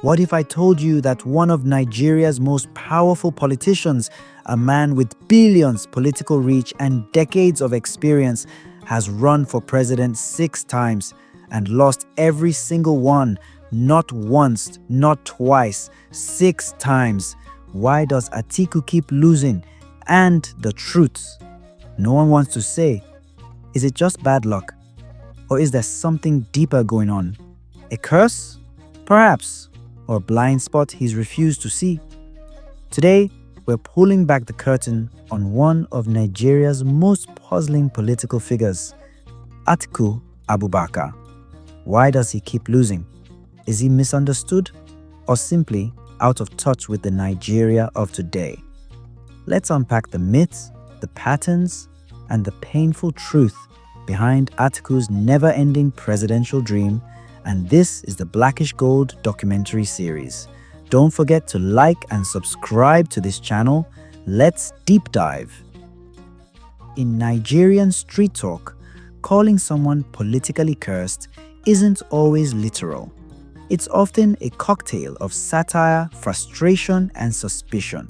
What if I told you that one of Nigeria's most powerful politicians, a man with billions political reach and decades of experience, has run for president 6 times and lost every single one, not once, not twice, 6 times? Why does Atiku keep losing? And the truth, no one wants to say. Is it just bad luck? Or is there something deeper going on? A curse? Perhaps. Or a blind spot he's refused to see? Today, we're pulling back the curtain on one of Nigeria's most puzzling political figures, Atiku Abubakar. Why does he keep losing? Is he misunderstood? Or simply out of touch with the Nigeria of today? Let's unpack the myths, the patterns, and the painful truth behind Atiku's never-ending presidential dream. And this is the Blackish Gold documentary series. Don't forget to like and subscribe to this channel. Let's deep dive. In Nigerian street talk, calling someone politically cursed isn't always literal. It's often a cocktail of satire, frustration, and suspicion.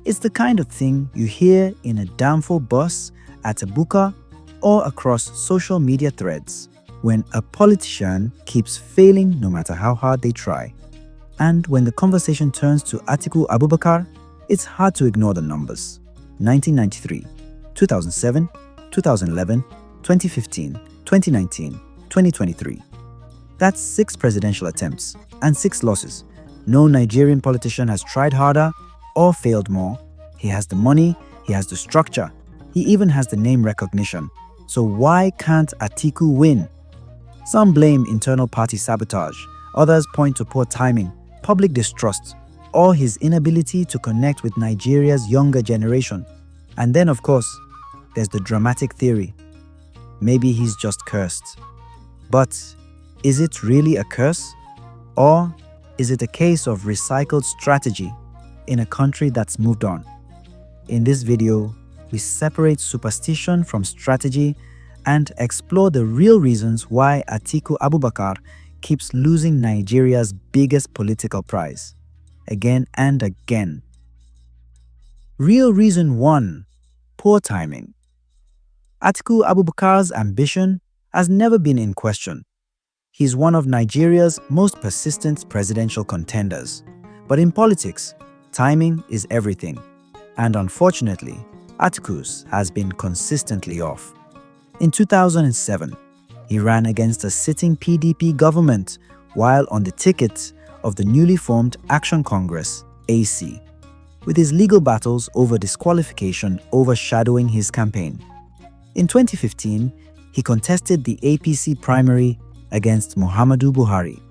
It's the kind of thing you hear in a Danfo bus, at a buka, or across social media threads when a politician keeps failing no matter how hard they try. And when the conversation turns to Atiku Abubakar, it's hard to ignore the numbers. 1993, 2007, 2011, 2015, 2019, 2023. That's 6 presidential attempts and 6 losses. No Nigerian politician has tried harder or failed more. He has the money, he has the structure, he even has the name recognition. So why can't Atiku win? Some blame internal party sabotage, others point to poor timing, public distrust, or his inability to connect with Nigeria's younger generation. And then, of course, there's the dramatic theory. Maybe he's just cursed. But is it really a curse? Or is it a case of recycled strategy in a country that's moved on? In this video, we separate superstition from strategy and explore the real reasons why Atiku Abubakar keeps losing Nigeria's biggest political prize, again and again. Real reason 1: poor timing. Atiku Abubakar's ambition has never been in question. He's one of Nigeria's most persistent presidential contenders. But in politics, timing is everything. And unfortunately, Atiku's has been consistently off. In 2007, he ran against a sitting PDP government while on the ticket of the newly formed Action Congress, AC, with his legal battles over disqualification overshadowing his campaign. In 2015, he contested the APC primary against Muhammadu Buhari,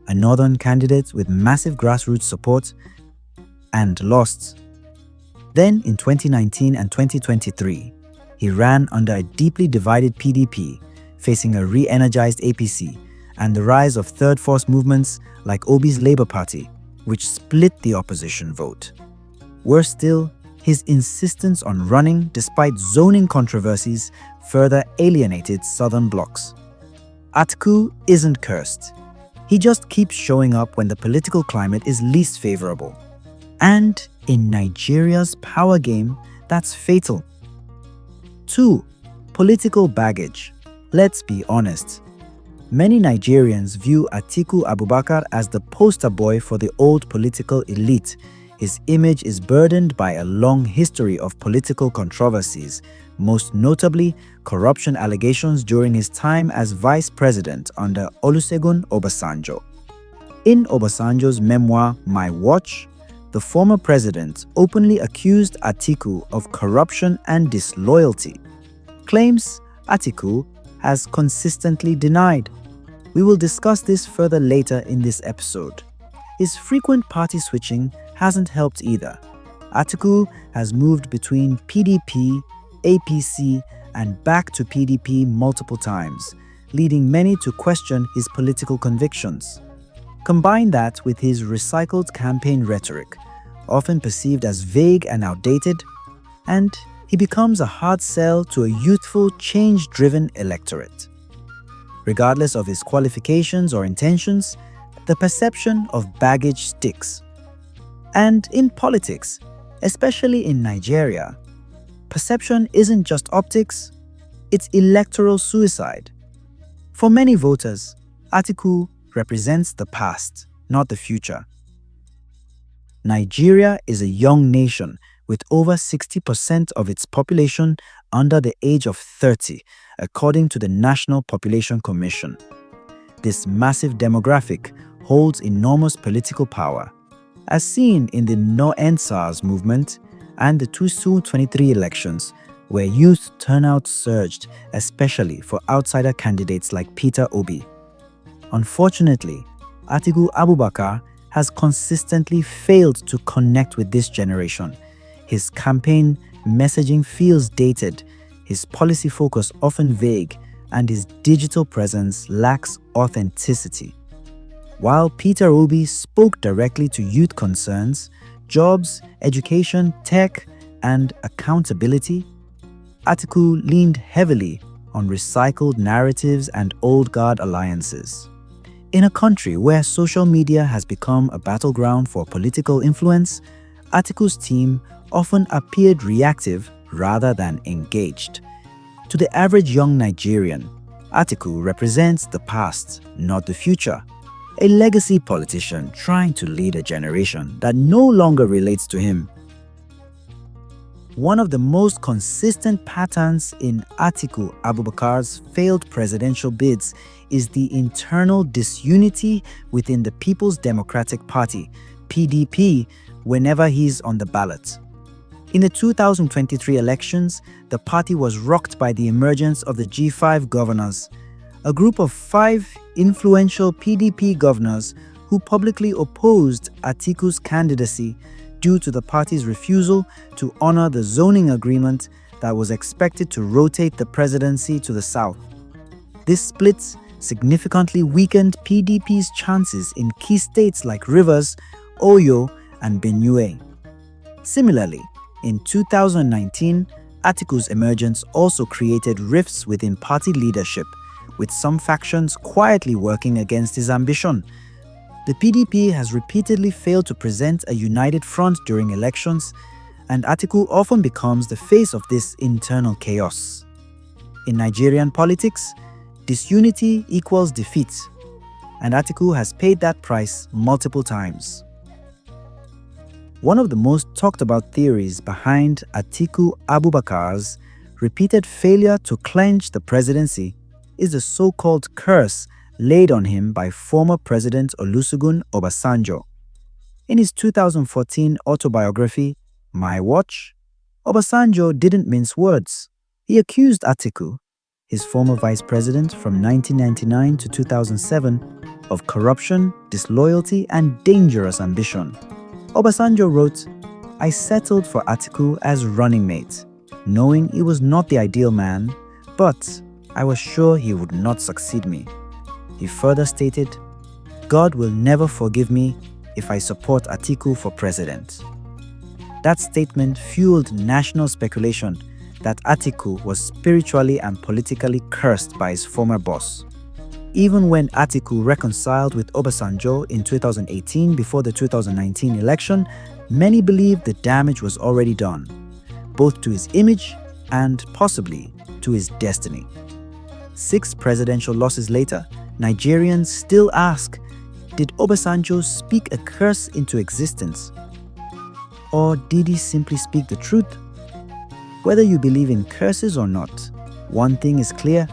a northern candidate with massive grassroots support, and lost. Then in 2019 and 2023, he ran under a deeply divided PDP, facing a re-energized APC and the rise of third force movements like Obi's Labour Party, which split the opposition vote. Worse still, his insistence on running despite zoning controversies further alienated southern blocs. Atiku isn't cursed. He just keeps showing up when the political climate is least favorable. And in Nigeria's power game, that's fatal. 2. Political baggage. Let's be honest. Many Nigerians view Atiku Abubakar as the poster boy for the old political elite. His image is burdened by a long history of political controversies, most notably corruption allegations during his time as vice president under Olusegun Obasanjo. In Obasanjo's memoir, My Watch, the former president openly accused Atiku of corruption and disloyalty, claims Atiku has consistently denied. We will discuss this further later in this episode. His frequent party switching hasn't helped either. Atiku has moved between PDP, APC, and back to PDP multiple times, leading many to question his political convictions. Combine that with his recycled campaign rhetoric, often perceived as vague and outdated, and he becomes a hard sell to a youthful, change-driven electorate. Regardless of his qualifications or intentions, The perception of baggage sticks. And in politics, especially in Nigeria, perception isn't just optics, it's electoral suicide. For many voters, Atiku represents the past, not the future. Nigeria is a young nation with over 60% of its population under the age of 30, according to the National Population Commission. This massive demographic holds enormous political power, as seen in the No-End-SARS movement and the 2023 elections, where youth turnout surged, especially for outsider candidates like Peter Obi. Unfortunately, Atiku Abubakar has consistently failed to connect with this generation. His campaign messaging feels dated, his policy focus often vague, and his digital presence lacks authenticity. While Peter Obi spoke directly to youth concerns, jobs, education, tech, and accountability, Atiku leaned heavily on recycled narratives and old guard alliances. In a country where social media has become a battleground for political influence, Atiku's team often appeared reactive rather than engaged. To the average young Nigerian, Atiku represents the past, not the future. A legacy politician trying to lead a generation that no longer relates to him. One of the most consistent patterns in Atiku Abubakar's failed presidential bids is the internal disunity within the People's Democratic Party, PDP, whenever he's on the ballot. In the 2023 elections, the party was rocked by the emergence of the G5 governors, a group of 5 influential PDP governors who publicly opposed Atiku's candidacy due to the party's refusal to honor the zoning agreement that was expected to rotate the presidency to the south. This split significantly weakened PDP's chances in key states like Rivers, Oyo, and Benue. Similarly, in 2019, Atiku's emergence also created rifts within party leadership, with some factions quietly working against his ambition. The PDP has repeatedly failed to present a united front during elections, and Atiku often becomes the face of this internal chaos. In Nigerian politics, disunity equals defeat, and Atiku has paid that price multiple times. One of the most talked about theories behind Atiku Abubakar's repeated failure to clinch the presidency is the so-called curse laid on him by former President Olusegun Obasanjo. In his 2014 autobiography, My Watch, Obasanjo didn't mince words. He accused Atiku, his former vice president from 1999 to 2007, of corruption, disloyalty, and dangerous ambition. Obasanjo wrote, "I settled for Atiku as running mate, knowing he was not the ideal man, but I was sure he would not succeed me." He further stated, "God will never forgive me if I support Atiku for president." That statement fueled national speculation that Atiku was spiritually and politically cursed by his former boss. Even when Atiku reconciled with Obasanjo in 2018 before the 2019 election, many believed the damage was already done, both to his image and possibly to his destiny. 6 presidential losses later, Nigerians still ask, did Obasanjo speak a curse into existence? Or did he simply speak the truth? Whether you believe in curses or not, one thing is clear.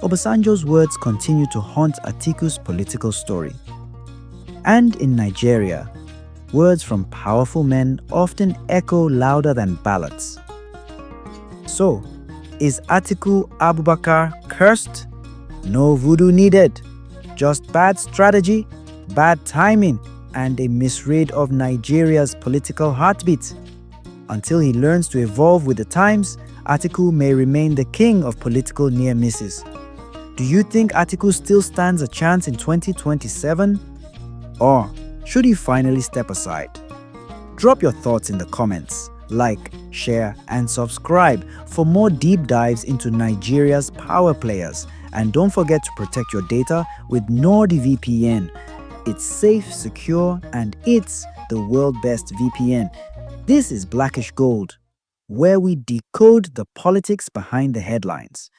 Obasanjo's words continue to haunt Atiku's political story. And in Nigeria, words from powerful men often echo louder than ballots. So, is Atiku Abubakar cursed? No voodoo needed. Just bad strategy, bad timing, and a misread of Nigeria's political heartbeat. Until he learns to evolve with the times, Atiku may remain the king of political near misses. Do you think Atiku still stands a chance in 2027? Or should he finally step aside? Drop your thoughts in the comments. Like, share, and subscribe for more deep dives into Nigeria's power players And don't forget to protect your data with NORDVPN. It's safe, secure, and it's the world's best VPN. This is Blackish Gold, where we decode the politics behind the headlines.